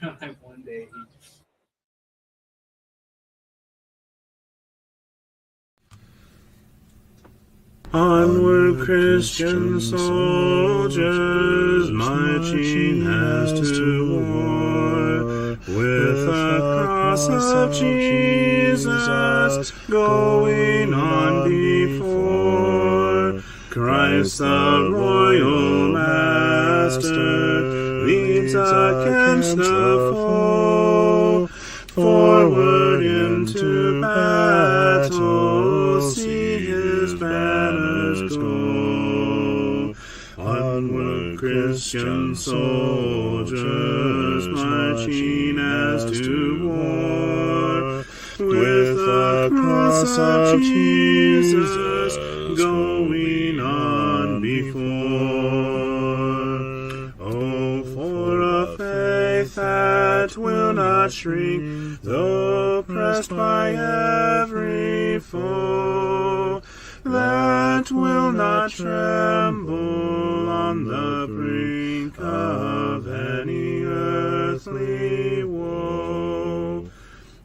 Like one day he Onward, Christian soldiers, marching as to war, with the cross of Jesus going on before. Christ the royal master leads against the foe, forward into battle, see his banners go. Onward, Christian soldiers, marching as to war, with the cross of Jesus going on before. Oh, for a faith that will not shrink, though pressed by every foe, that will not tremble on the brink of any earthly woe,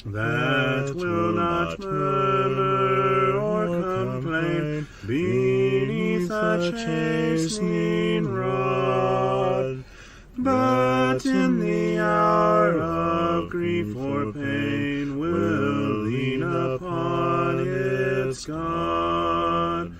that will not murmur or complain beneath a chastening rod, but in the hour of grief or pain will lean upon its God.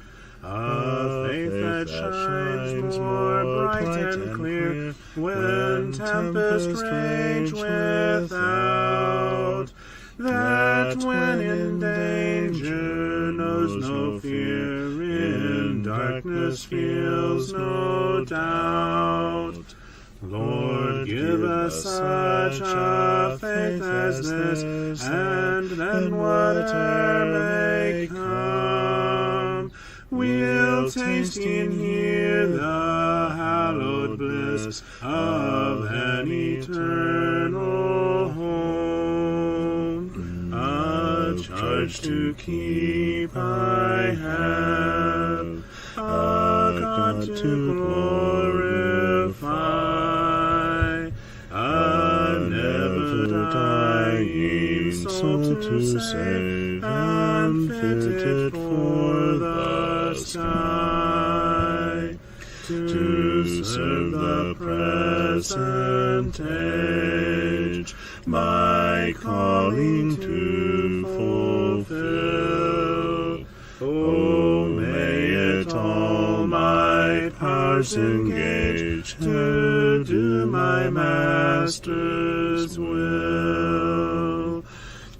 A faith that shines more bright and clear when tempests rage without, that when in danger knows no fear, in darkness feels no doubt. Lord, give us such a faith as this, and then whatever may come, we'll taste and hear the hallowed bliss of an eternal home. A charge to keep I have, a God to glorify, a never-dying soul to save, and fitted for the sky, to serve the present age, my calling to fulfill. Oh, may it all my powers engage to do my Master's will.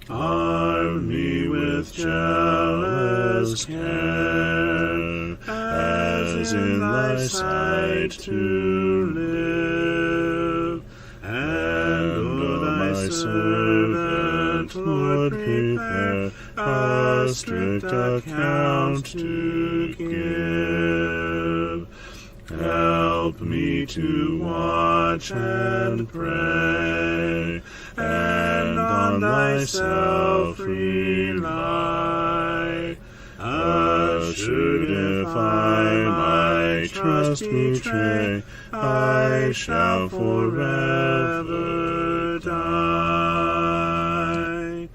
Arm me with jealous care, as in thy sight to live, and O thy servant, Lord, prepare a strict account to give. Help me to watch and pray, and on thyself rely. Assured if I my trust betray, I shall forever die.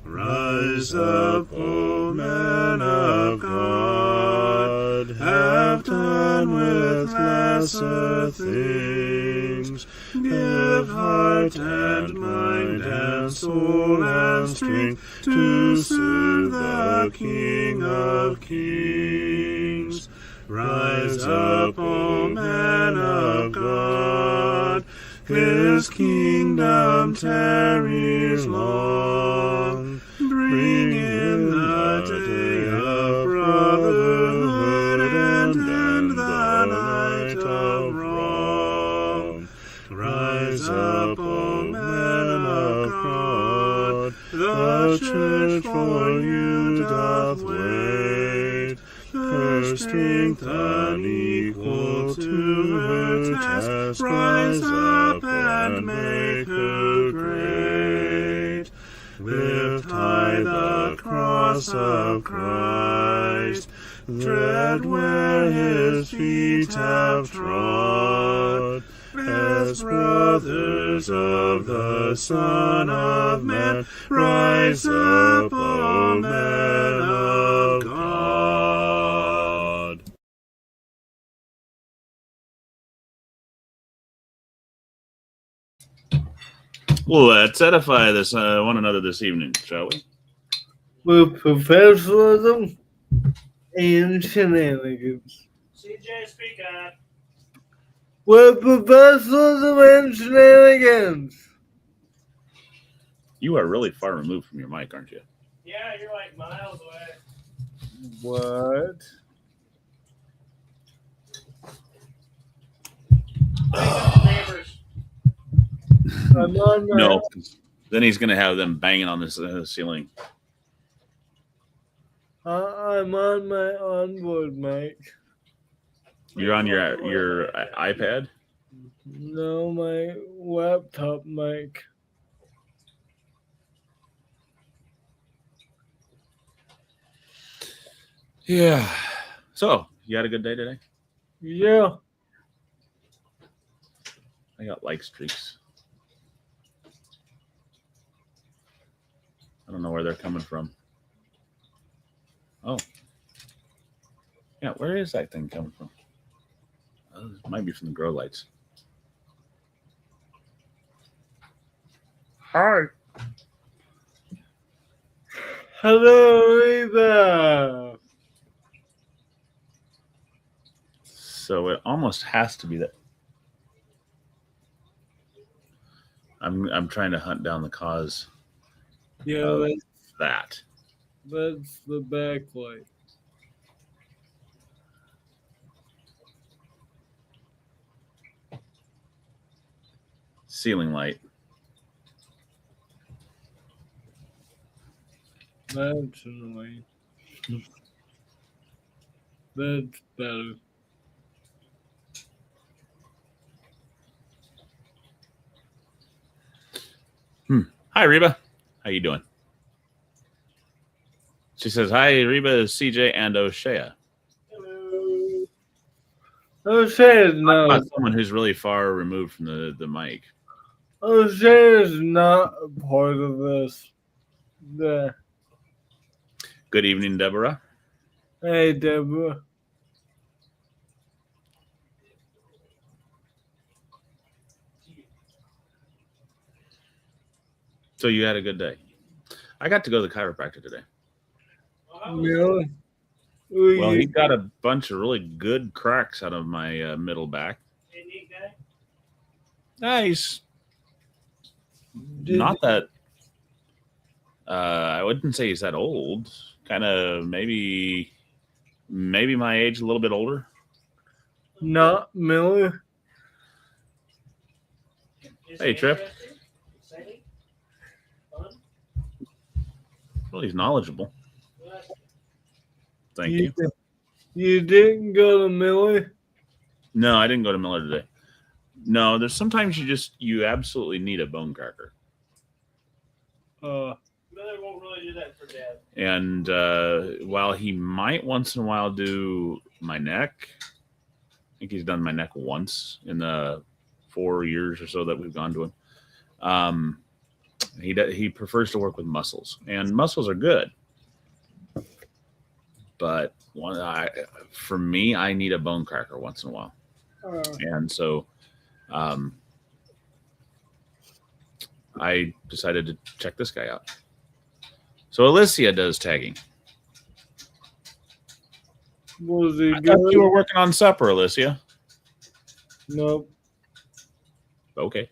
Rise up, O men of God, have done with lesser things. Give heart and mind and soul and strength to serve the King of Kings. Rise up, O men of God, his kingdom tarries long. Bring in the day of brotherhood and end the night of wrong. Rise up, O men of God, the church for you doth wait. Her strength unequal to her task, rise up and make her great. Lift high the cross of Christ, tread where his feet have trod, as brothers of the Son of Man, rise up, O men of God. Let's edify this one another this evening, shall we? With professionalism and shenanigans. CJ, speak up. With professionalism and shenanigans. You are really far removed from your mic, aren't you? Yeah, you're like miles away. What? Neighbors. I'm on my No. Then he's going to have them banging on this ceiling. I'm on my onboard mic. You're on your iPad? No, my laptop mic. Yeah. So, you had a good day today? Yeah. I got like streaks. I don't know where they're coming from. Oh. Yeah, where is that thing coming from? It might be from the grow lights. Hi. Hello, Reba. So it almost has to be that. I'm trying to hunt down the cause Yeah, of that. that's the backlight. Ceiling light. That's annoying. That's better. Hi, Reba. How you doing? She says, hi, Reba, CJ, and O'Shea. Hello. O'Shea is Talk not. about someone who's really far removed from the mic. O'Shea is not a part of this. The Good evening, Deborah. hey, Deborah. So you had a good day. I got to go to the chiropractor today. Really? Well, he got a bunch of really good cracks out of my middle back. Hey, neat guy. Nice. Not that. I wouldn't say he's that old. Kind of maybe my age, a little bit older. Not Miller. Is Hey, it Trip. interesting? Exciting? Fun? Well, he's knowledgeable. Well, Thank you. You didn't go to Miller? No, I didn't go to Miller today. No, there's sometimes you absolutely need a bone cracker. Miller won't really do that for Dad. And while he might once in a while do my neck, I think he's done my neck once in the 4 years or so that we've gone to him. He prefers to work with muscles, and muscles are good. But for me, I need a bone cracker once in a while. And so I decided to check this guy out. So Alicia does tagging. Was he I thought good? you were working on supper, Alicia. Nope. Okay.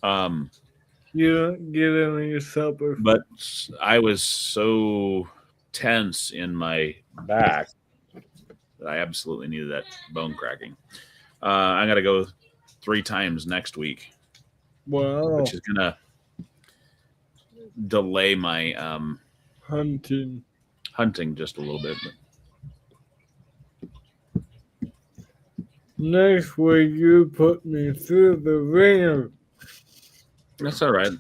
You don't get any supper. But I was so tense in my back that I absolutely needed that bone cracking. I'm gonna go 3 times next week, Wow. which is gonna delay my Hunting. hunting just a little bit. Next week, you put me through the ringer. That's all right.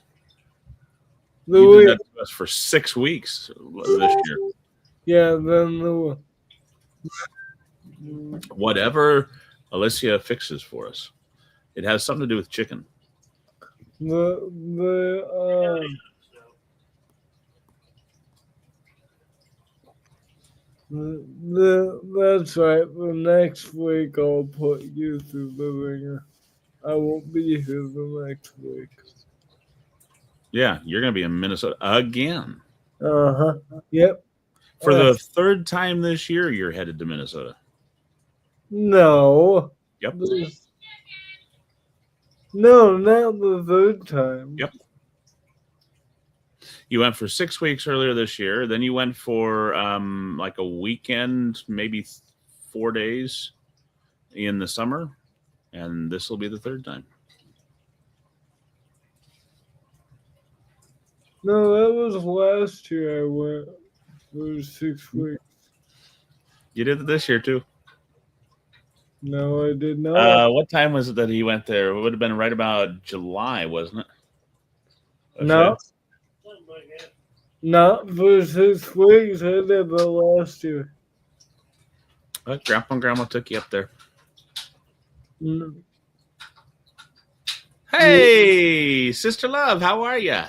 The You did week, that to us for 6 weeks this year. yeah, then the Whatever Alicia fixes for us. It has something to do with chicken. The that's right. The next week I'll put you through the ringer. I won't be here the next week. Yeah, you're going to be in Minnesota again. Yep. For the third time this year, you're headed to Minnesota. No. Yep. No, not the third time. Yep. You went for 6 weeks earlier this year. Then you went for like a weekend, maybe 4 days in the summer. And this will be the third time. No, that was last year I went. It was 6 weeks. You did it this year too. No, I did not. What time was it that he went there? It would have been right about July, wasn't it? No. Not for 6 weeks. I did that last year. Grandpa and Grandma took you up there. No. Hey, Sister Love, how are you?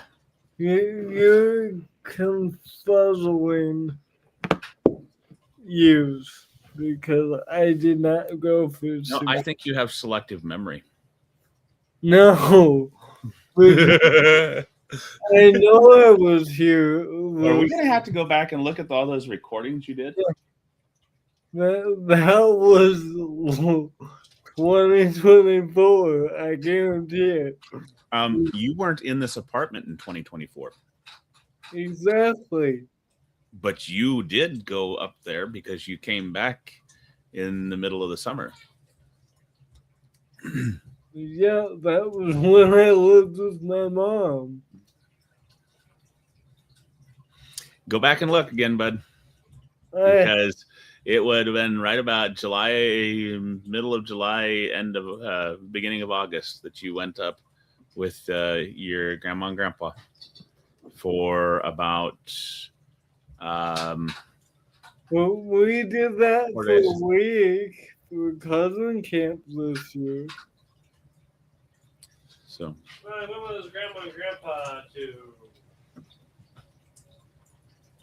You're confuzzling years because I did not go for No, 6 I think you have selective memory. No. I know I was here. Are we going to have to go back and look at all those recordings you did? That was 2024. I guarantee it. You weren't in this apartment in 2024. Exactly. But you did go up there because you came back in the middle of the summer. Yeah, that was when I lived with my mom. Go back and look again, bud. Because it would have been right about July, middle of July, end of beginning of August that you went up with your grandma and grandpa for about Well, we did that 4 for days. a week for cousin camp this year. So When was Grandma and Grandpa to?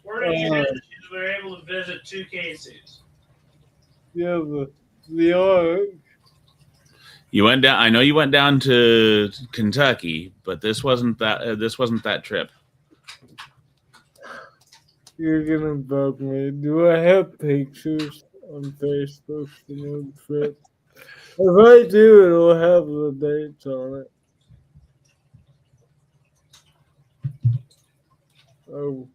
Where did you visit? We were able to visit 2 cases. Yeah, the ark. you went down. I know you went down to Kentucky, but this wasn't that. This wasn't that trip. You're gonna bug me. Do I have pictures on Facebook for the trip? If I do, it'll have the dates on it. Oh,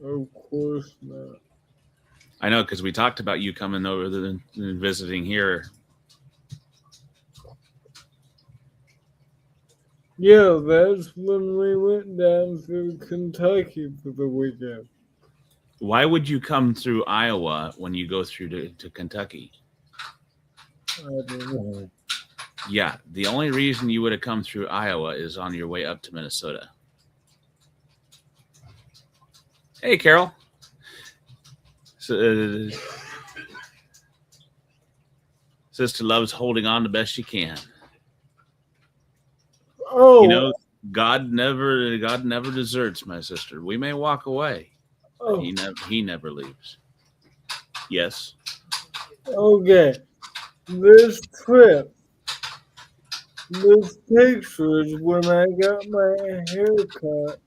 of course not. I know because we talked about you coming over and visiting here. Yeah, that's when we went down to Kentucky for the weekend. Why would you come through Iowa when you go through to Kentucky? I don't know. Yeah, the only reason you would have come through Iowa is on your way up to Minnesota. Hey, Carol. So, Sister Love's holding on the best she can. Oh, You know, God never deserts, my sister. We may walk away. oh, He never leaves. Yes. okay. This trip, this picture is when I got my hair cut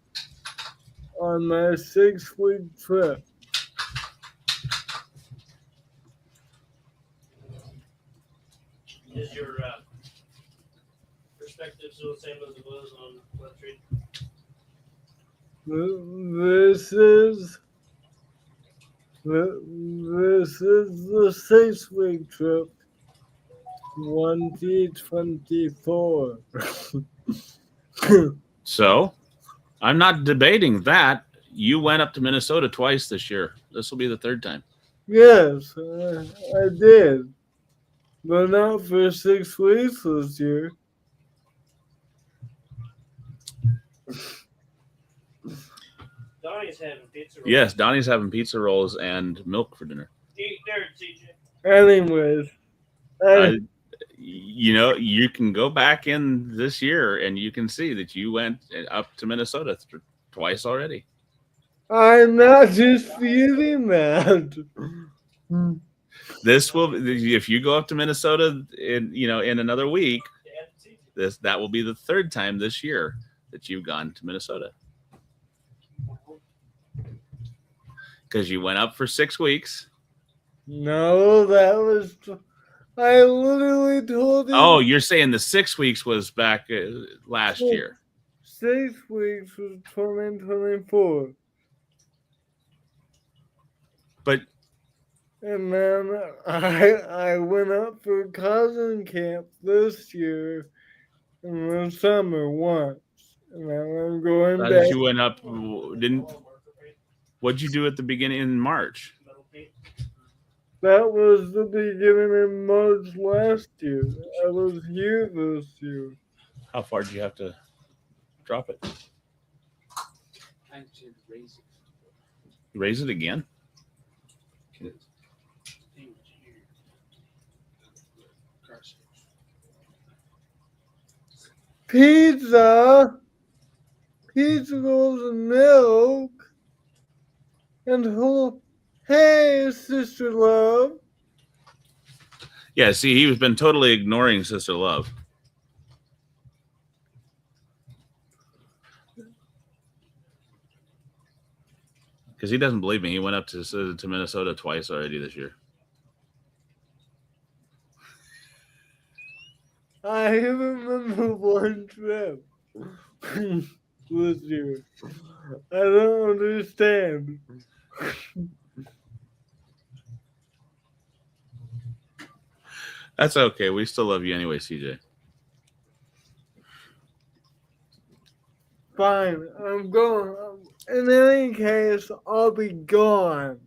on my 6-week trip. Is your perspective still the same as it was on Web Street? This is the 6-week trip, 2024. So, I'm not debating that. You went up to Minnesota twice this year. This will be the third time. Yes, I did, but not for 6 weeks this year. Donnie's having pizza rolls. Yes, Donnie's having pizza rolls and milk for dinner. Eat there, CJ. Anyways, uh, you can go back in this year and you can see that you went up to Minnesota twice already. I'm not just feeling that. This will, if you go up to Minnesota in another week, that will be the third time this year that you've gone to Minnesota because you went up for 6 weeks. No, that was. I literally told him. Oh, you're saying the 6 weeks was back last year. 6 weeks was 2024. But And then I went up for cousin camp this year in the summer once. And now I'm going back. you went up, what'd you do at the beginning in March? That was the beginning of March last year. I was here this year. How far do you have to drop it? I should raise it. Raise it again? Pizza rolls and milk, and hey, Sister Love. Yeah, see, he's been totally ignoring Sister Love. Because he doesn't believe me. He went up to Minnesota twice already this year. I remember one trip this year. I don't understand. That's okay. We still love you anyway, CJ. Fine, I'm going. In any case, I'll be gone.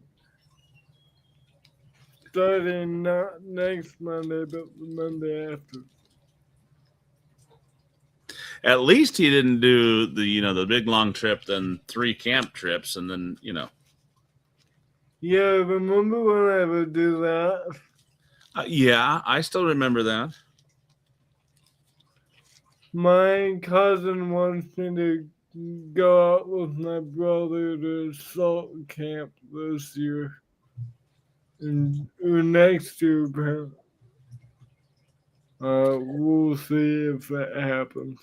Starting not next Monday, but the Monday after. At least he didn't do the big long trip, then 3 camp trips, and then Yeah, remember when I would do that? Yeah, I still remember that. My cousin wants me to go out with my brother to salt camp this year. Or next year, apparently. We'll see if that happens.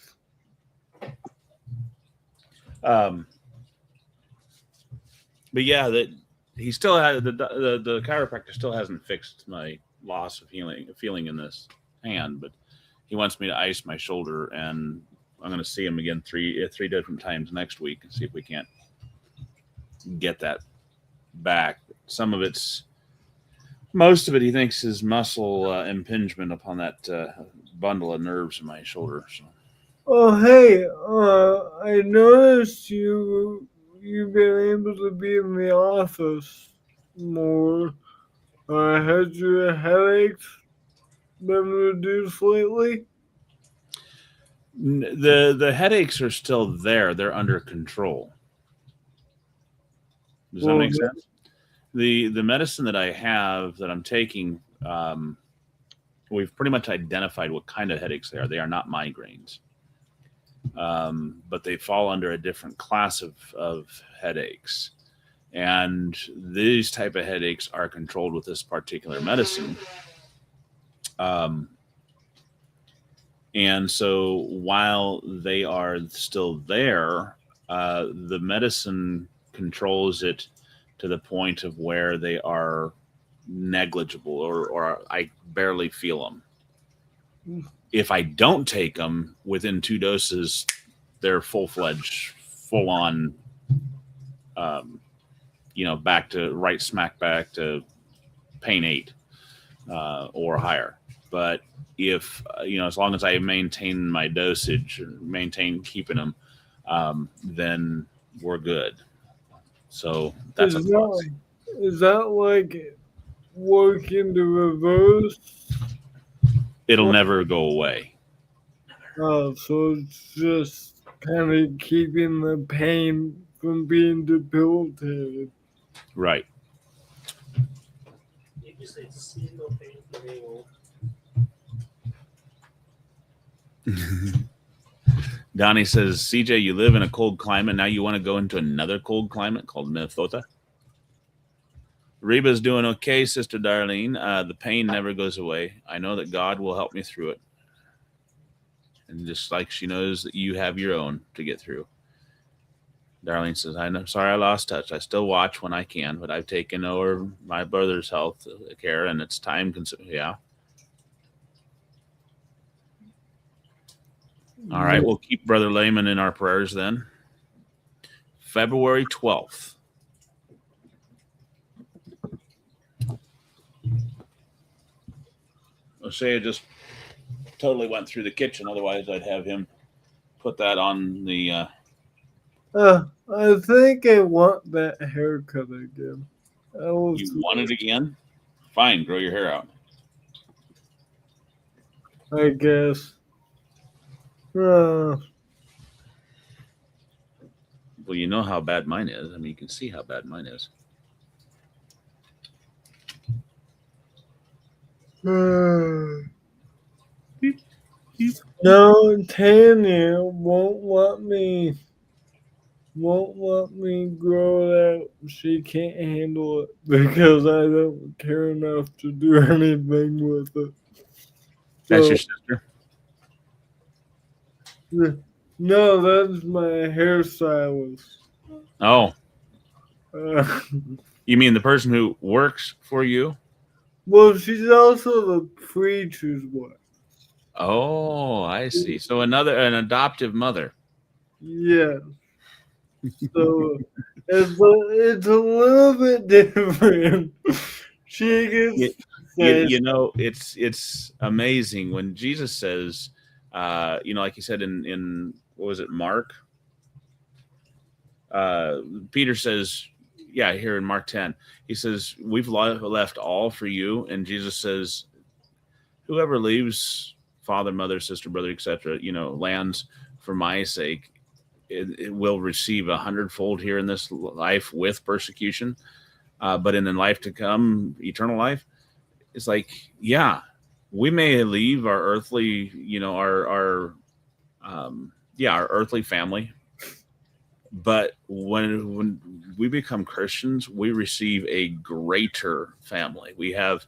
But yeah, that he still had the chiropractor still hasn't fixed my loss of feeling in this hand, but he wants me to ice my shoulder, and I'm going to see him again three different times next week and see if we can't get that back. Most of it he thinks is muscle impingement upon that bundle of nerves in my shoulder. So. Oh, hey, I noticed you've been able to be in the office more. Has your headaches been reduced lately? The headaches are still there. They're under control. Does that make sense? The medicine that I have that I'm taking, we've pretty much identified what kind of headaches they are. They are not migraines, but they fall under a different class of headaches. And these type of headaches are controlled with this particular medicine. And so while they are still there, the medicine controls it to the point of where they are negligible or I barely feel them. If I don't take them within 2 doses, they're full-fledged, full-on, smack back to pain 8 or higher. But if, as long as I maintain my dosage, maintain keeping them, then we're good. So that's is that like working to reverse? It'll never go away. Oh, so it's just kind of keeping the pain from being debilitated. Right. Donnie says, CJ, you live in a cold climate. Now you want to go into another cold climate called Minnesota? Reba's doing okay, Sister Darlene. The pain never goes away. I know that God will help me through it. And just like she knows that you have your own to get through. Darlene says, I'm sorry I lost touch. I still watch when I can, but I've taken over my brother's health care, and it's time consuming. Yeah. All right. We'll keep Brother Lehman in our prayers then. February 12th. Osea just totally went through the kitchen. Otherwise, I'd have him put that on the... I think I want that haircut again. You want it again? Fine, grow your hair out. I guess. Well, you know how bad mine is. I mean, you can see how bad mine is. No, Tanya won't let me grow it out. She can't handle it because I don't care enough to do anything with it. That's your sister? No, that's my hairstylist. Oh. You mean the person who works for you? Well, she's also the preacher's wife. Oh, I see. So an adoptive mother. Yeah. So it's a little bit different. She gets it's amazing when Jesus says, like he said in what was it, Mark? Peter says, here in Mark 10, he says, we've left all for you. And Jesus says, whoever leaves father, mother, sister, brother, etc., lands for my sake, it will receive 100-fold here in this life with persecution. But in the life to come, eternal life, it's like, we may leave our earthly, our earthly family. But when we become Christians, we receive a greater family. We have,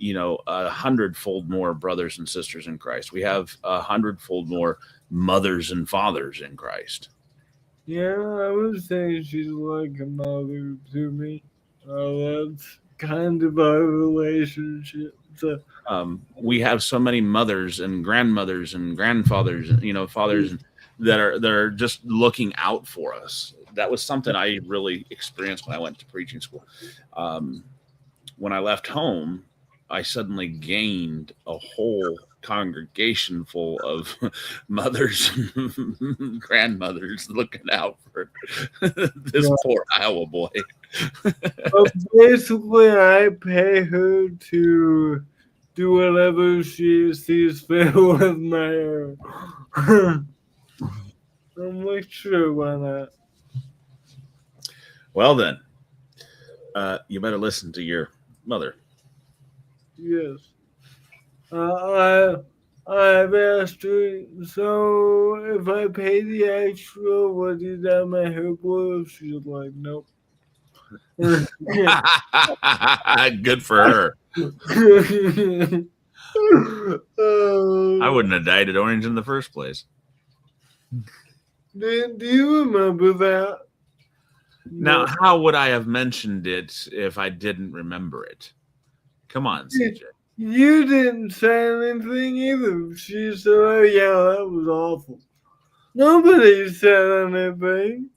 100-fold more brothers and sisters in Christ. We have 100-fold more mothers and fathers in Christ. Yeah, I would say she's like a mother to me. That's kind of our relationship. So, we have so many mothers and grandmothers and grandfathers, fathers that are just looking out for us. That was something I really experienced when I went to preaching school. When I left home, I suddenly gained a whole congregation full of mothers and grandmothers looking out for this poor Iowa boy. Basically, I pay her to do whatever she sees fit with my hair. I'm like, sure, why not? Well then, you better listen to your mother. Yes. I've asked her, so if I pay the extra, what is that my hair blue? She's like, nope. Good for her. I wouldn't have dyed it orange in the first place. Do you remember that? Now, how would I have mentioned it if I didn't remember it? Come on, CJ. You didn't say anything either. She said, oh, yeah, that was awful. Nobody said anything.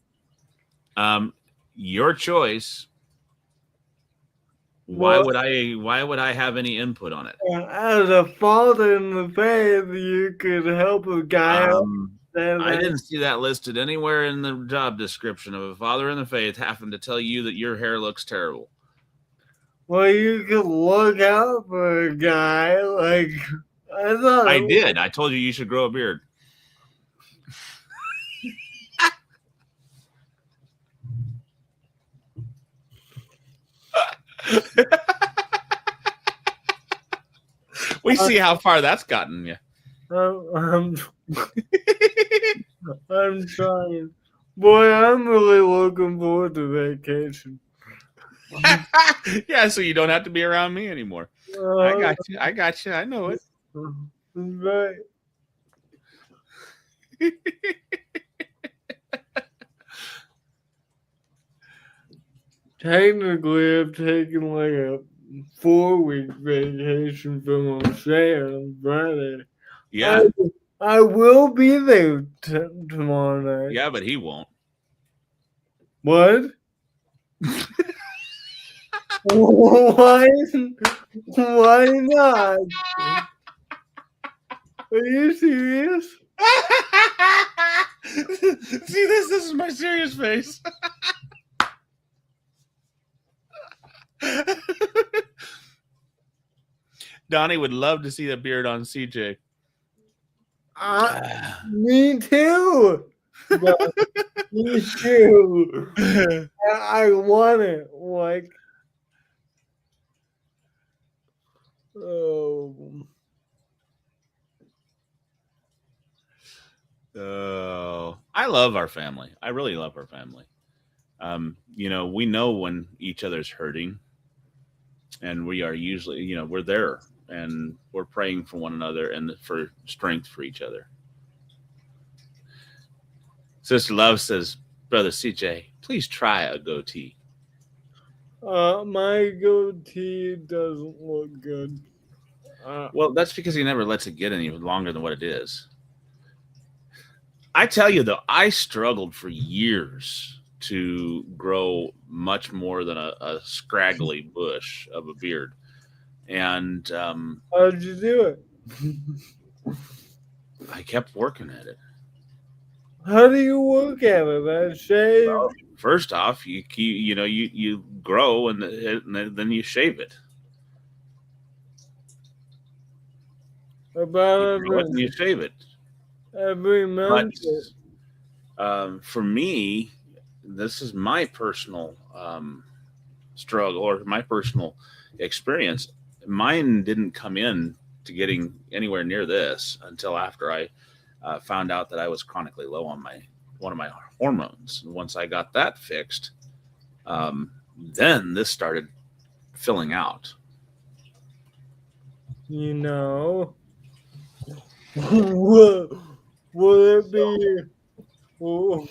Your choice. Why would I have any input on it? As a father in the faith, you could help a guy out. I didn't see that listed anywhere in the job description of a father in the faith having to tell you that your hair looks terrible. Well, you could look out for a guy. Like, I did. I told you should grow a beard. We see how far that's gotten you. I'm I'm trying. Boy, I'm really looking forward to vacation. Yeah, so you don't have to be around me anymore. I Uh, got you. I got you. I know it. right. Technically, I've taken like a 4 week vacation from Australia on Friday. Yeah. I will be there tomorrow night. Yeah, but he won't. What? Why? Why not? Are you serious? See this? This is my serious face. Donnie would love to see the beard on CJ. Me too. No, me too. I want it. Like, oh, Oh, I love our family. I really love our family. We know when each other's hurting, and we are usually, we're there and we're praying for one another and for strength for each other. Sister Love says, Brother CJ, please try a goatee. my goatee doesn't look good. Well, that's because he never lets it get any longer than what it is. I tell you, though, I struggled for years to grow much more than a scraggly bush of a beard. And How'd you do it? I kept working at it. How do you work at it? I shave. Well, first off, you grow and then you shave it. About You grow it and you shave it. every But month. for me, this is my personal struggle or my personal experience. Mine didn't come in to getting anywhere near this until after I found out that I was chronically low on one of my hormones. And once I got that fixed, then this started filling out. You know, would would it be would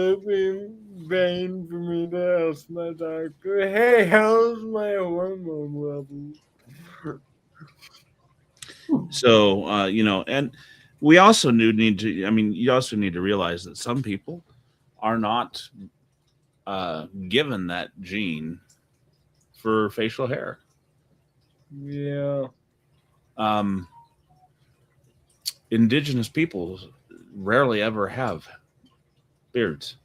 it be vain for me to ask my doctor, hey, how's my hormone level? So and we also need to. I mean, you also need to realize that some people are not given that gene for facial hair. Yeah, Um, indigenous peoples rarely ever have beards.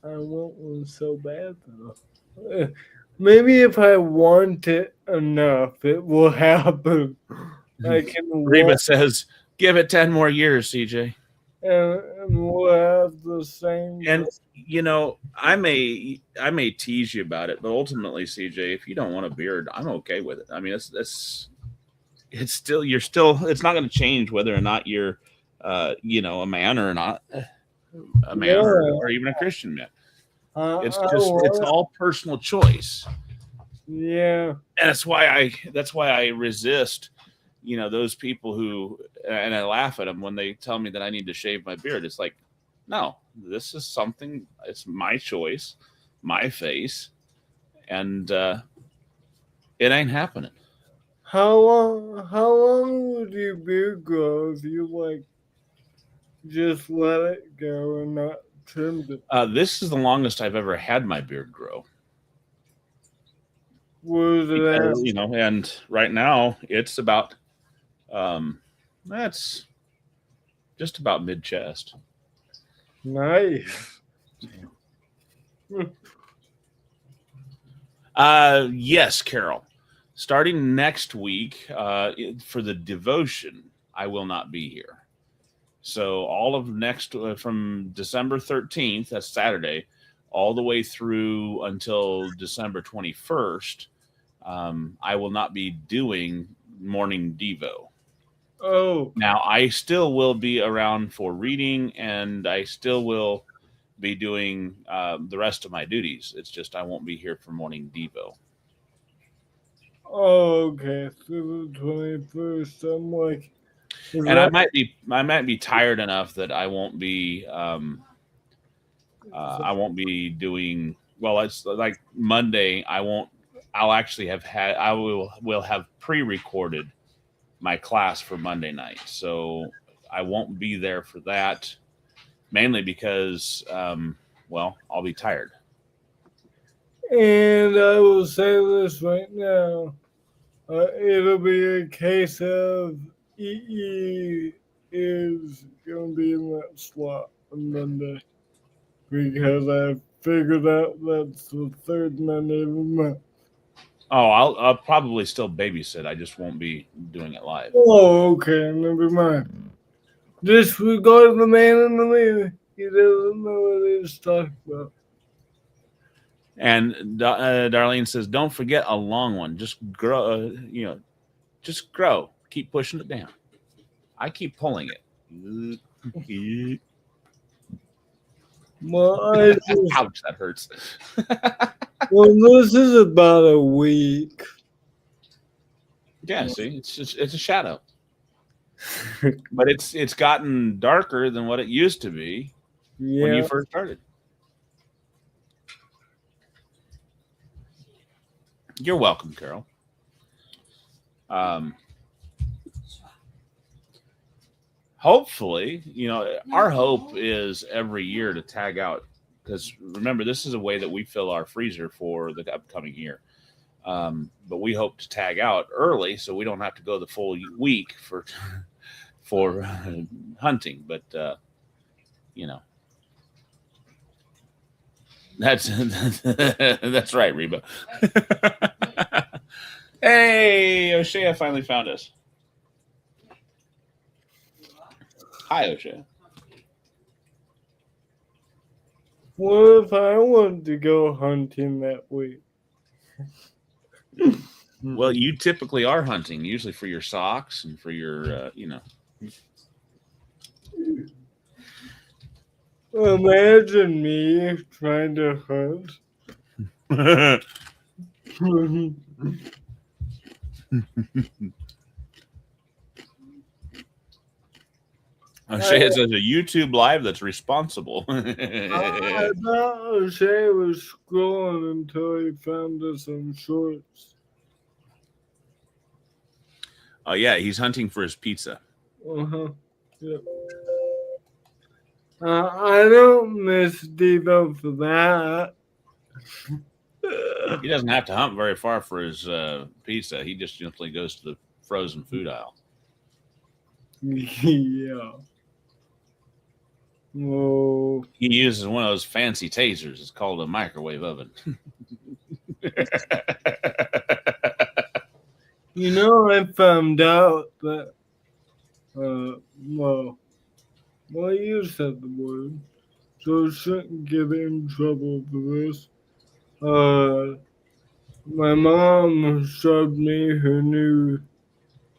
I want one so bad though. Maybe if I want it enough, it will happen. I can Reba walk says, "Give it 10 more years, CJ." and we'll have the same. And I may tease you about it, but ultimately, CJ, if you don't want a beard, I'm okay with it. I mean, it's still it's not going to change whether or not you're a man or not, a man or even a Christian man. It's all personal choice. Yeah. And that's why I resist, those people who, and I laugh at them when they tell me that I need to shave my beard. It's like, no, this is something, it's my choice, my face, and it ain't happening. How long would your beard grow if you just let it go and not trimmed it? This is the longest I've ever had my beard grow. Was it at? And right now it's about, that's just about mid chest. Nice. Yes, Carol. Starting next week for the devotion, I will not be here. So all of next from December 13th, that's Saturday, all the way through until December 21st, I will not be doing morning Devo. Oh, Now, I still will be around for reading, and I still will be doing the rest of my duties. It's just I won't be here for morning Devo. okay. So the 21st. I'm like, is And I that might be tired enough that I won't be doing well. It's like Monday. I'll actually will have pre-recorded my class for Monday night, so I won't be there for that. Mainly because, well, I'll be tired. And I will say this right now. It'll be a case of EE is going to be in that slot on Monday because I figured out that's the third Monday of the month. Oh, I'll probably still babysit. I just won't be doing it live. Oh, okay, never mind. Disregard the man in the mirror. He doesn't know what he's talking about. And Darlene says, "Don't forget a long one. Just grow. Just grow. Keep pushing it down. I keep pulling it. Well, I just, Ouch, that hurts." well, this is about a week. Yeah, see, it's a shadow, but it's gotten darker than what it used to be when you Yeah. first started. You're welcome, Carol. Hopefully, our hope is every year to tag out, because remember, this is a way that we fill our freezer for the upcoming year. But we hope to tag out early so we don't have to go the full week for hunting. But that's that's right, Reba. Hey, O'Shea finally found us. Hi, O'Shea. What if I want to go hunting that week? Well, you typically are hunting, usually for your socks and for your, Imagine me trying to hunt. O'Shea says a YouTube live that's responsible. I thought O'Shea was scrolling until he found us on shorts. Oh yeah, he's hunting for his pizza. Uh-huh. Yep. I don't miss Devo for that. He doesn't have to hunt very far for his pizza. He just simply goes to the frozen food aisle. Yeah. Oh. He uses one of those fancy tasers. It's called a microwave oven. I found out that, well, you said the word, so I shouldn't get in trouble for this. My mom showed me her new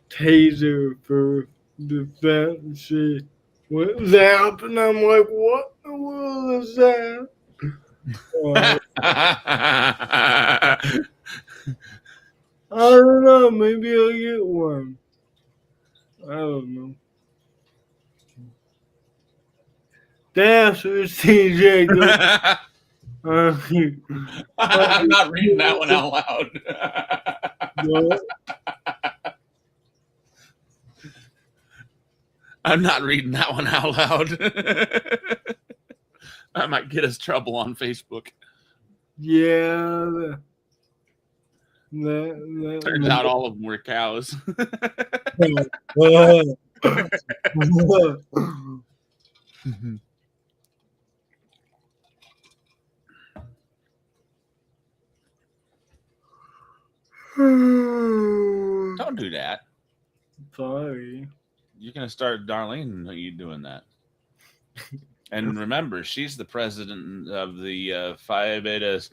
taser for defense. She went zap, and I'm like, what in the world is that? I don't know. Maybe I'll get one. I don't know. Dasher CJ. I'm not reading that one out loud. I'm not reading that one out loud. That might get us trouble on Facebook. Yeah. Turns out all of them were cows. Don't do that. Sorry. You're going to start Darlene. Are you doing that? And remember, she's the president of the Phi Betas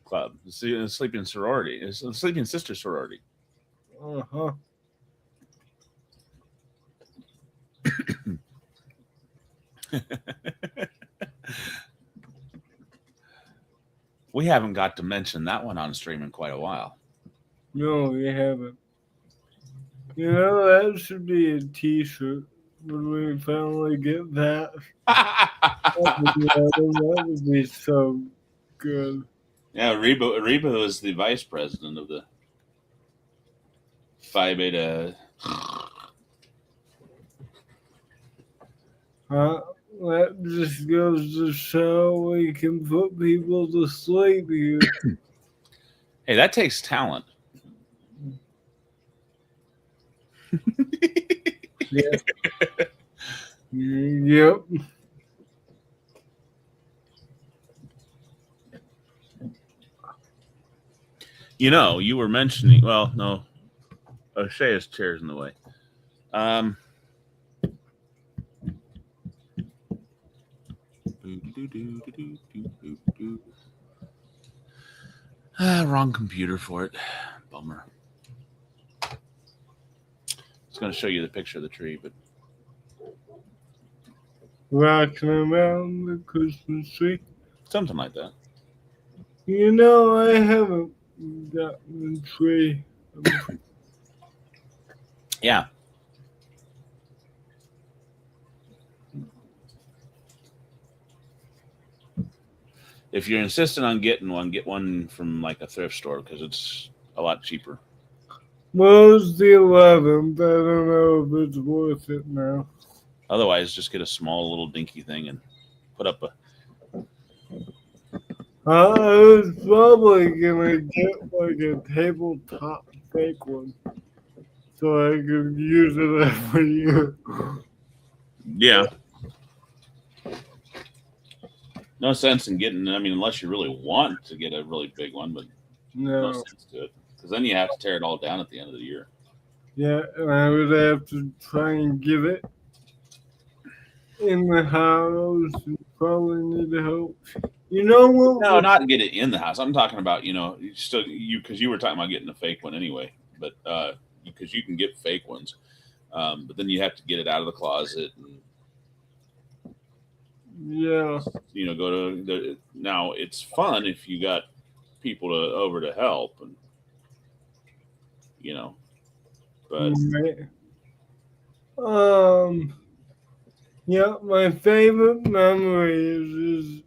Club, the Sleeping Sorority, the Sleeping Sister Sorority. Uh-huh. We haven't got to mention that one on stream in quite a while. No, we haven't. You know, that should be a t-shirt when we finally get that. That would be so good. Yeah, Reba is the vice president of the Phi Beta. That just goes to show we can put people to sleep here. Hey, that takes talent. Yeah. Yep. You know, you were mentioning. Well, no, O'Shea's chair's in the way. Wrong computer for it. Bummer. It's going to show you the picture of the tree, but Rocking around the Christmas tree. something like that. You know, I haven't gotten a tree. Yeah. If you're insistent on getting one, get one from like a thrift store because it's a lot cheaper. Well, it's the 11th. I don't know if it's worth it now. Otherwise, just get a small little dinky thing and put up a. I was probably gonna get like a tabletop fake one so I could use it every year. Yeah. No sense in getting. I mean, unless you really want to get a really big one, but no No. sense to it because then you have to tear it all down at the end of the year. Yeah, and I would have to try and give it in the house and probably need help. You know what? No, not get it in the house. I'm talking about because you were talking about getting a fake one anyway, but because you can get fake ones, but then you have to get it out of the closet and Yeah. go to the. Now it's fun if you got people over to help and but Right. Yeah, my favorite memory is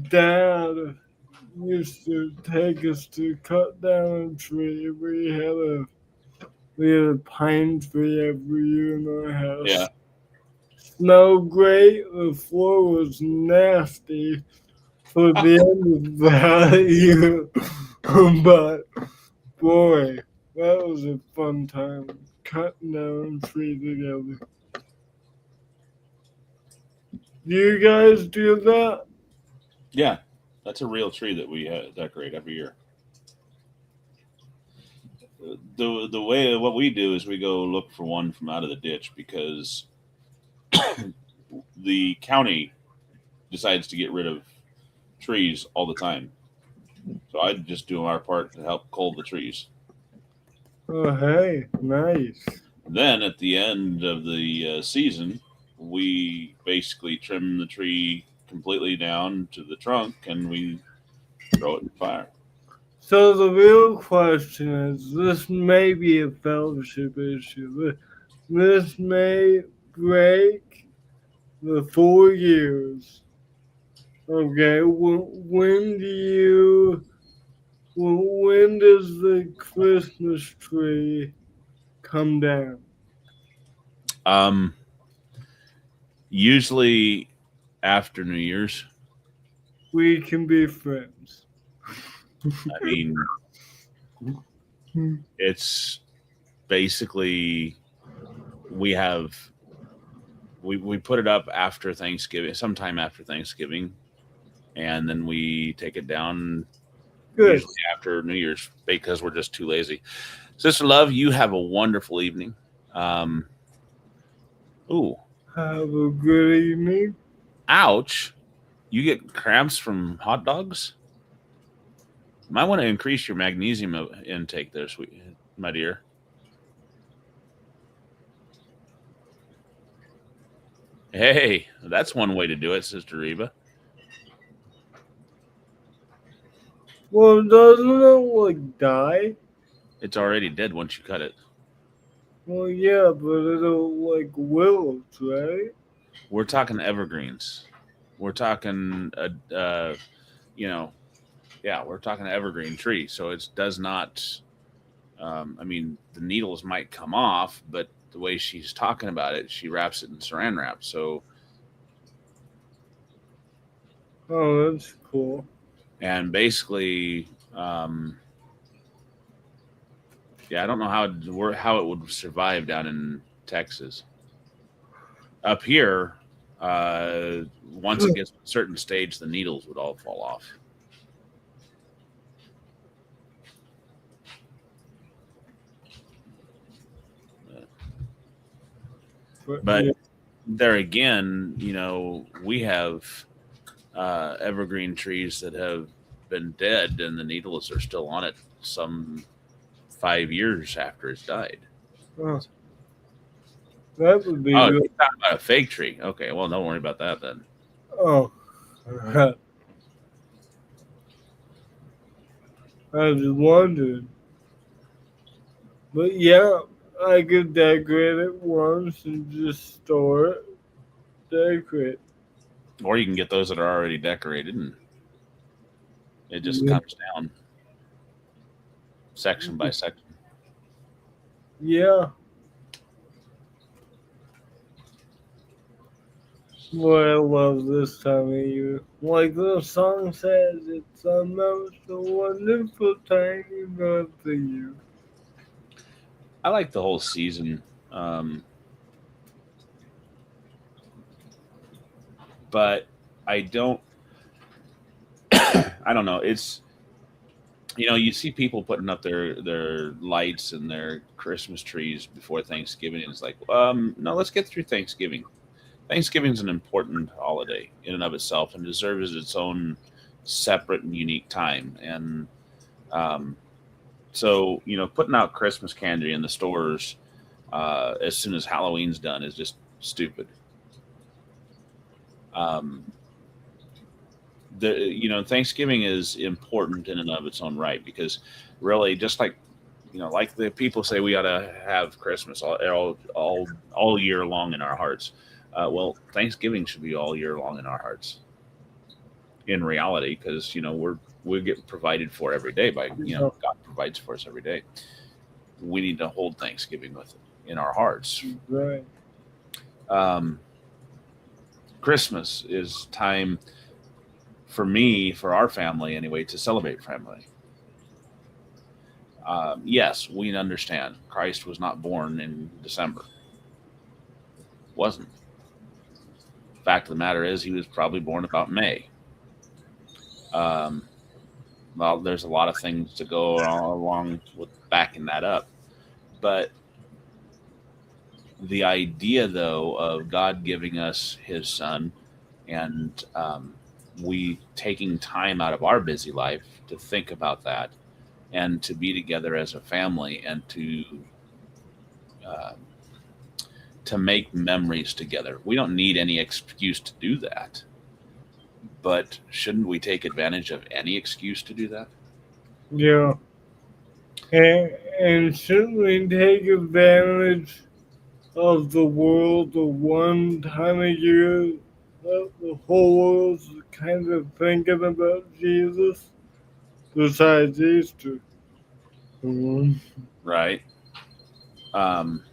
Dad used to take us to cut down a tree. We had a pine tree every year in our house. Yeah. Smelled great. The floor was nasty for the end of that year. But boy, that was a fun time cutting down a tree together. Do you guys do that? Yeah, that's a real tree that we decorate every year. The way what we do is we go look for one from out of the ditch because the county decides to get rid of trees all the time. So I just do our part to help cull the trees. Oh, hey, nice. Then at the end of the season, we basically trim the tree completely down to the trunk and we throw it in the fire. So the real question is, this may be a fellowship issue. This may break the 4 years. Okay, when does the Christmas tree come down? Usually after New Year's. We can be friends. I mean, it's basically we put it up after Thanksgiving, sometime after Thanksgiving, and then we take it down usually after New Year's because we're just too lazy. Sister Love, you have a wonderful evening. Ooh. Have a good evening. Ouch. You get cramps from hot dogs? Might want to increase your magnesium intake there, my dear. Hey, that's one way to do it, Sister Reba. Well, doesn't it like die? It's already dead once you cut it. Well, yeah, but it'll like willows, right? We're talking evergreens. We're talking, you know, yeah, we're talking evergreen tree. So it does not. I mean, the needles might come off, but the way she's talking about it, she wraps it in Saran wrap. So, Oh, that's cool. and basically, yeah, I don't know how it would survive down in Texas. Up here, once it gets to a certain stage, the needles would all fall off. But Yeah. there again, we have evergreen trees that have been dead, and the needles are still on it some 5 years after it's died. Oh, that would be Oh, good. you're talking about a fake tree. Okay, well, don't worry about that then. Oh, I was wondering. But yeah, I could decorate it once and just store it. Decorate. Or you can get those that are already decorated, and it just Yeah. comes down section by section. Yeah. Boy, I love this time of year. Like the song says, it's the most wonderful time of the year. I like the whole season, but I don't. I don't know. It's you see people putting up their lights and their Christmas trees before Thanksgiving, and it's like, no, let's get through Thanksgiving. Thanksgiving is an important holiday in and of itself, and deserves its own separate and unique time. And um, so, putting out Christmas candy in the stores as soon as Halloween's done is just stupid. Um, Thanksgiving is important in and of its own right, because really, just like like the people say, we ought to have Christmas all year long in our hearts. Well, Thanksgiving should be all year long in our hearts. In reality, because we get provided for every day by God provides for us every day. We need to hold Thanksgiving with it in our hearts. Right. Um, Christmas is time for me, for our family anyway, to celebrate family. Yes, we understand Christ was not born in December. Wasn't. Fact of the matter is, he was probably born about May. Um, well, there's a lot of things to go along with backing that up, but the idea, though, of God giving us His Son, and we taking time out of our busy life to think about that, and to be together as a family, and uh, to make memories together. We don't need any excuse to do that, but shouldn't we take advantage of any excuse to do that? Yeah. And shouldn't we take advantage of the world the one time a year that the whole world's kind of thinking about Jesus besides Easter? Mhm. Right. Um,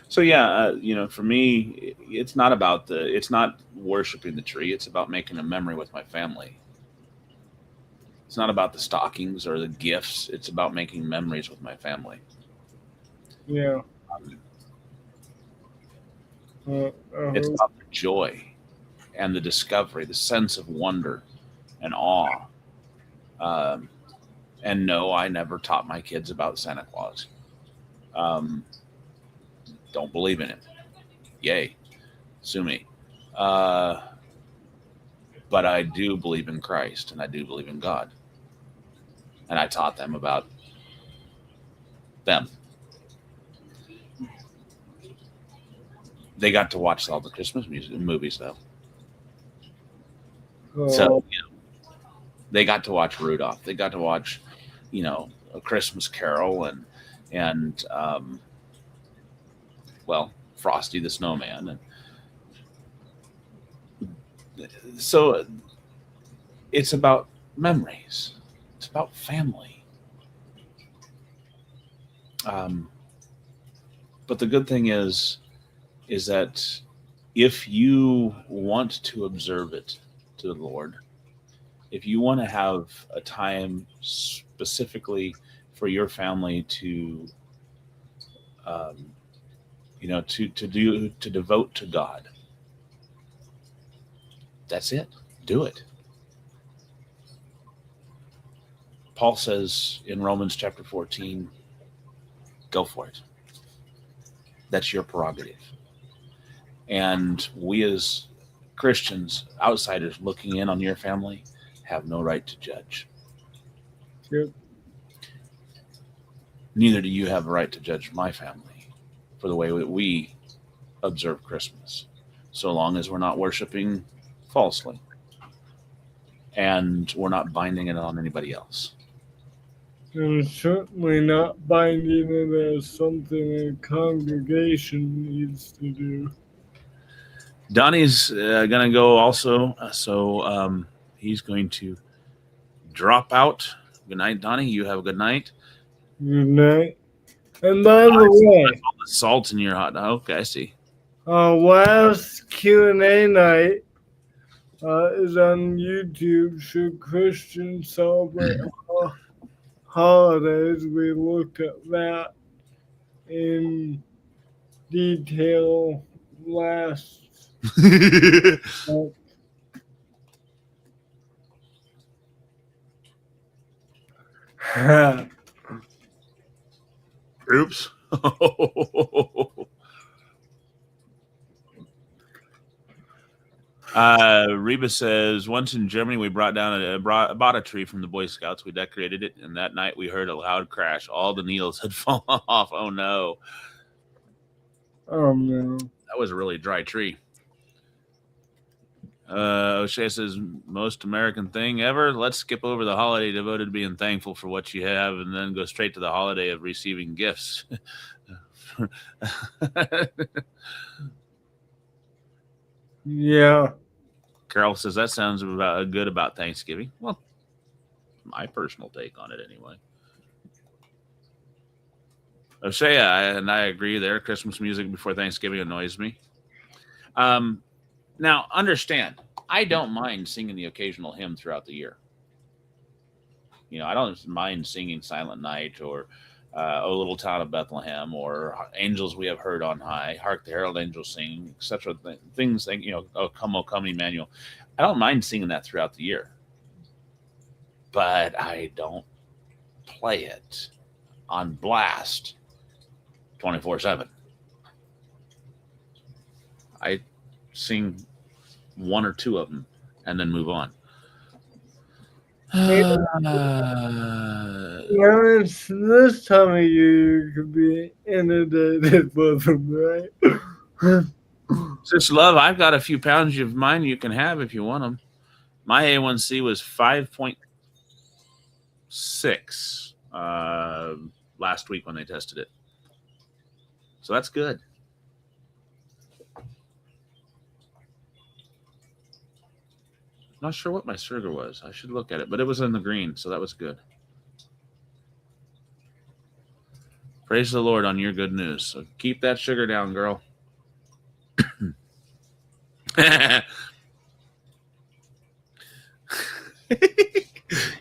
so yeah, for me, it's not worshiping the tree. It's about making a memory with my family. It's not about the stockings or the gifts. It's about making memories with my family. Yeah. Um, Uh, it's uh, about the joy and the discovery, the sense of wonder and awe. Um, and no, I never taught my kids about Santa Claus. Um, don't believe in it. Yay, sue me. Uh, but I do believe in Christ, and I do believe in God, and I taught them about them. they got to watch all the Christmas movies though. Oh, So they got to watch Rudolph. They got to watch, A Christmas Carol and well, Frosty the Snowman. And so it's about memories. It's about family. But the good thing is that if you want to observe it to the Lord, if you want to have a time specifically for your family to, to devote to God, that's it. Do it. Paul says in Romans chapter 14, go for it. That's your prerogative. And we as Christians, outsiders looking in on your family, have no right to judge. yep. Neither do you have a right to judge my family for the way that we observe Christmas, so long as we're not worshiping falsely and we're not binding it on anybody else. And certainly not binding it as something a congregation needs to do. Donnie's going to go also, so he's going to drop out. Good night, Donnie. You have a good night. Good night. And by the way, All the salt in your hot dog. Okay, I see. last Q&A night is on YouTube. Should Christians celebrate holidays? We looked at that in detail last month. Oops. Reba says, once in Germany, we bought a tree from the Boy Scouts. We decorated it, and that night we heard a loud crash. All the needles had fallen off. Oh, no. Oh, no. That was a really dry tree. O'Shea says, most American thing ever. Let's skip over the holiday devoted to being thankful for what you have and then go straight to the holiday of receiving gifts. Yeah. Carol says, that sounds good about Thanksgiving. Well, my personal take on it anyway. O'Shea, and I agree there. Christmas music before Thanksgiving annoys me. Now, understand, I don't mind singing the occasional hymn throughout the year. I don't mind singing Silent Night or O Little Town of Bethlehem or Angels We Have Heard on High, Hark the Herald Angels Sing, etc. Things like, O Come Emmanuel. I don't mind singing that throughout the year. But I don't play it on blast 24/7. I sing one or two of them and then move on. It's this time of year you could be inundated with them, right? Sister Love, I've got a few pounds of mine you can have if you want them. My A1C was 5.6 last week when they tested it. So that's good. Not sure what my sugar was. I should look at it, but it was in the green, so that was good. Praise the Lord on your good news. So keep that sugar down, girl.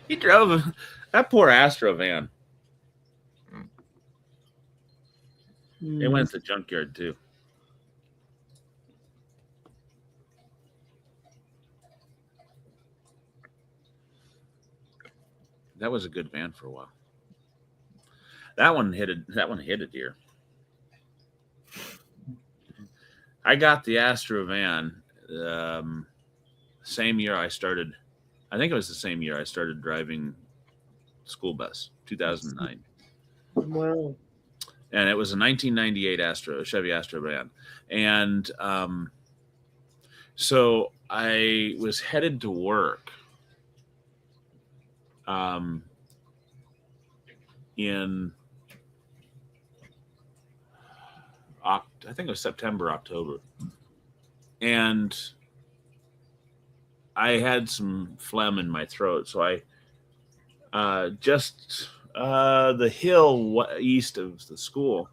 He drove that poor Astro van. It went to the junkyard too. That was a good van for a while. That one hit a deer. I got the Astro van same year I started. I think it was the same year I started driving school bus, 2009. Wow. and it was a 1998 Chevy Astro van, and so I was headed to work in I think it was September, October, and I had some phlegm in my throat, so I just the hill east of the school.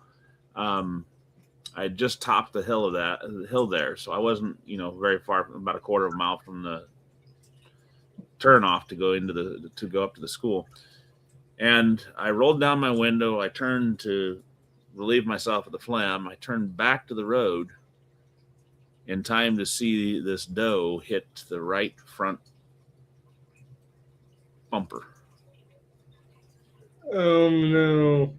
I just topped the hill there, so I wasn't, very far, about a quarter of a mile from the turnoff to go up to the school. And I rolled down my window. I turned to relieve myself of the phlegm. I turned back to the road in time to see this doe hit the right front bumper. Oh no.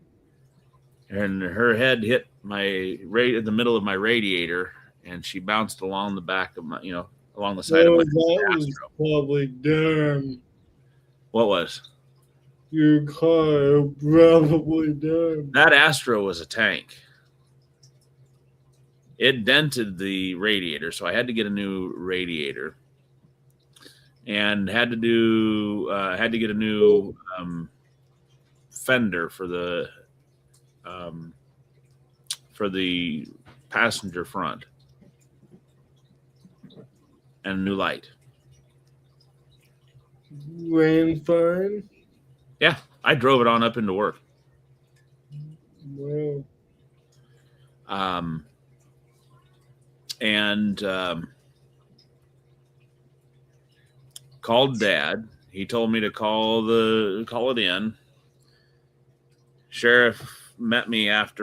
And her head hit the middle of my radiator, and she bounced along the back of along the side of my that was Astro. probably done. What was? Your car probably done. That Astro was a tank. It dented the radiator, so I had to get a new radiator, and had to get a new fender for the passenger front, and a new light. Ran fine. Yeah, I drove it on up into work. Wow. And called Dad. He told me to call it in. Sheriff met me up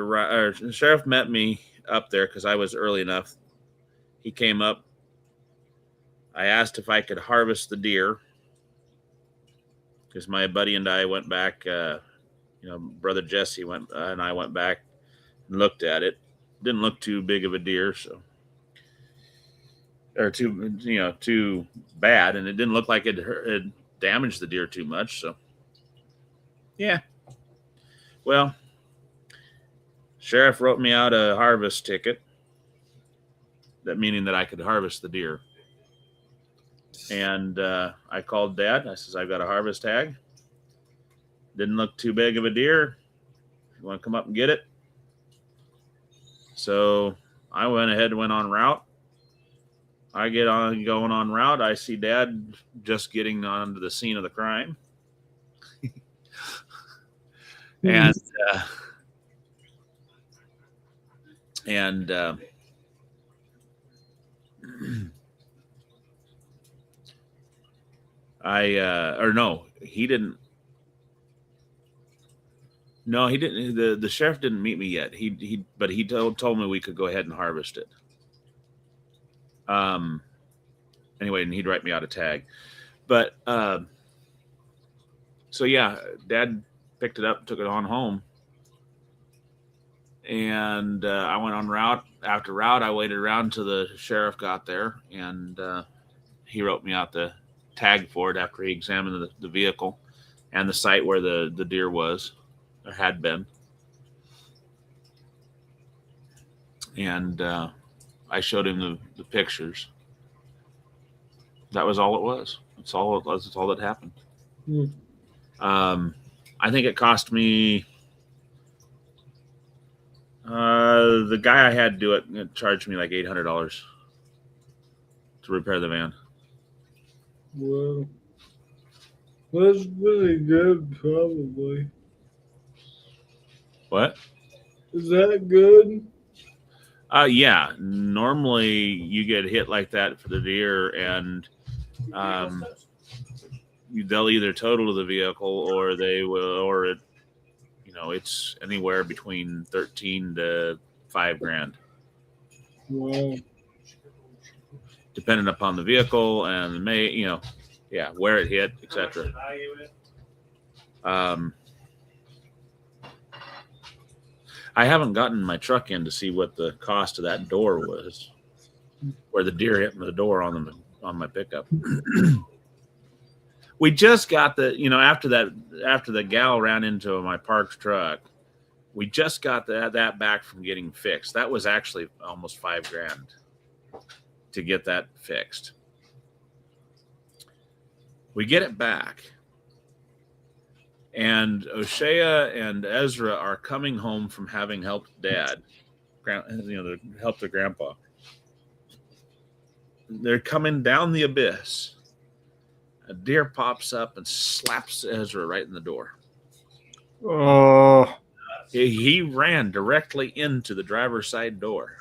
there because I was early enough. He came up. I asked if I could harvest the deer because my buddy and I went back. Brother Jesse and I went back and looked at it. Didn't look too big of a deer, or too bad, and it didn't look like it damaged the deer too much. So, yeah. Well, Sheriff wrote me out a harvest ticket, meaning that I could harvest the deer. And I called Dad. I says, I've got a harvest tag. Didn't look too big of a deer. You want to come up and get it? So I went ahead and went on route. I get on going on route. I see Dad just getting onto the scene of the crime. And he didn't. No, he didn't. The sheriff didn't meet me yet. But he told me we could go ahead and harvest it. Anyway, and he'd write me out a tag. But so yeah, Dad picked it up, took it on home, and I went on route. After route, I waited around until the sheriff got there, and he wrote me out the tag for it after he examined the vehicle and the site where the deer was or had been. And I showed him the pictures. That was all it was. That's all it was. That's all that happened. I think it cost me. The guy I had do it charged me like $800 to repair the van. Wow. That's really good, probably. What? Is that good? Yeah. Normally you get hit like that for the deer, and they'll either total the vehicle or they will, or it, it's anywhere between 13 to $5,000. Wow. Depending upon the vehicle and where it hit, etc. I haven't gotten my truck in to see what the cost of that door was, where the deer hit the door on my pickup. We just got after the gal ran into my parked truck, We just got that back from getting fixed. That was actually almost $5,000 to get that fixed. We get it back, and O'Shea and Ezra are coming home from having helped Dad, help their grandpa. They're coming down the abyss. A deer pops up and slaps Ezra right in the door. Oh, He ran directly into the driver's side door.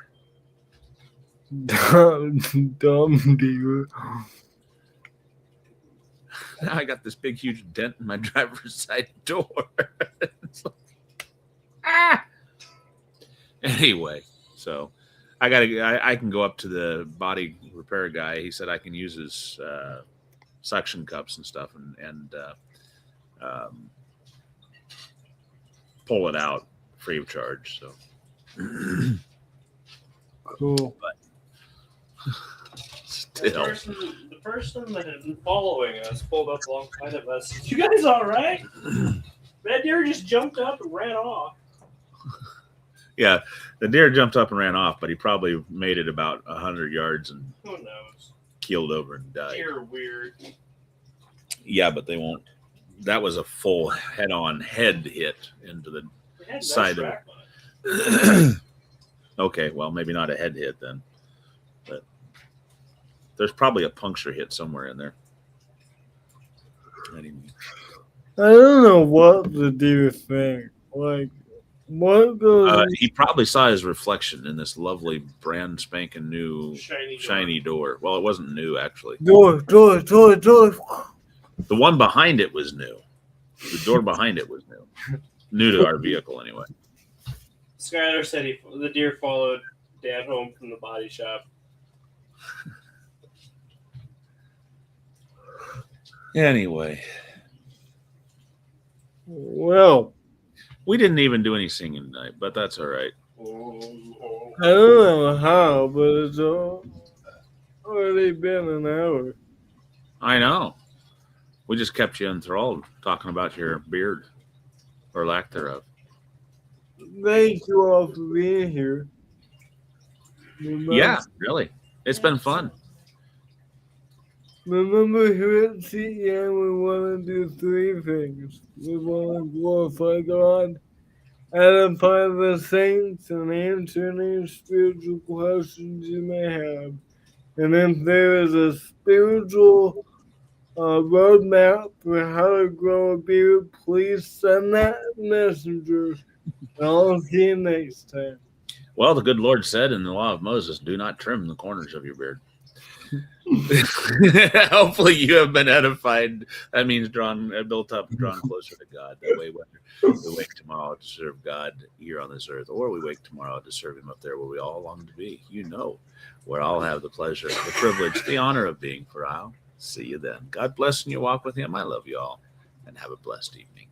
dumb deer. Now I got this big, huge dent in my driver's side door. It's like, ah! Anyway, so I can go up to the body repair guy. He said I can use his suction cups and stuff and pull it out free of charge. So Cool. still, The person that had been following us pulled up alongside of us. You guys all right? That deer just jumped up and ran off. yeah, the deer jumped up and ran off, but he probably made it about 100 yards and Who knows? keeled over and died. Deer are weird. Yeah, but they won't. That was a full head-on head hit into the They had nice side of track on it. Okay, well, maybe not a head hit then, but there's probably a puncture hit somewhere in there. Anyway. I don't know what the deer think. Like, what goes? He probably saw his reflection in this lovely brand spanking new shiny door. Well, it wasn't new actually. Door. The one behind it was new. The door behind it was new to our vehicle anyway. Skylar said the deer followed Dad home from the body shop. Anyway, Well, we didn't even do any singing tonight, but that's all right. I don't know how, but it's already been an hour. I know. We just kept you enthralled talking about your beard or lack thereof. Thank you all for being here. Yeah, really. It's been fun. Remember, here at CEN, we want to do three things. We want to glorify God, edify the saints, and answer any spiritual questions you may have. And if there is a spiritual roadmap for how to grow a beard, please send that messenger. And I'll see you next time. Well, the good Lord said in the law of Moses, do not trim the corners of your beard. Hopefully you have been edified. That means built up and drawn closer to God. That way when we wake tomorrow to serve God here on this earth, or we wake tomorrow to serve him up there where we all long to be, where I'll have the pleasure, the privilege, the honor of being, for I'll see you then. God bless and you walk with him. I love you all, and have a blessed evening.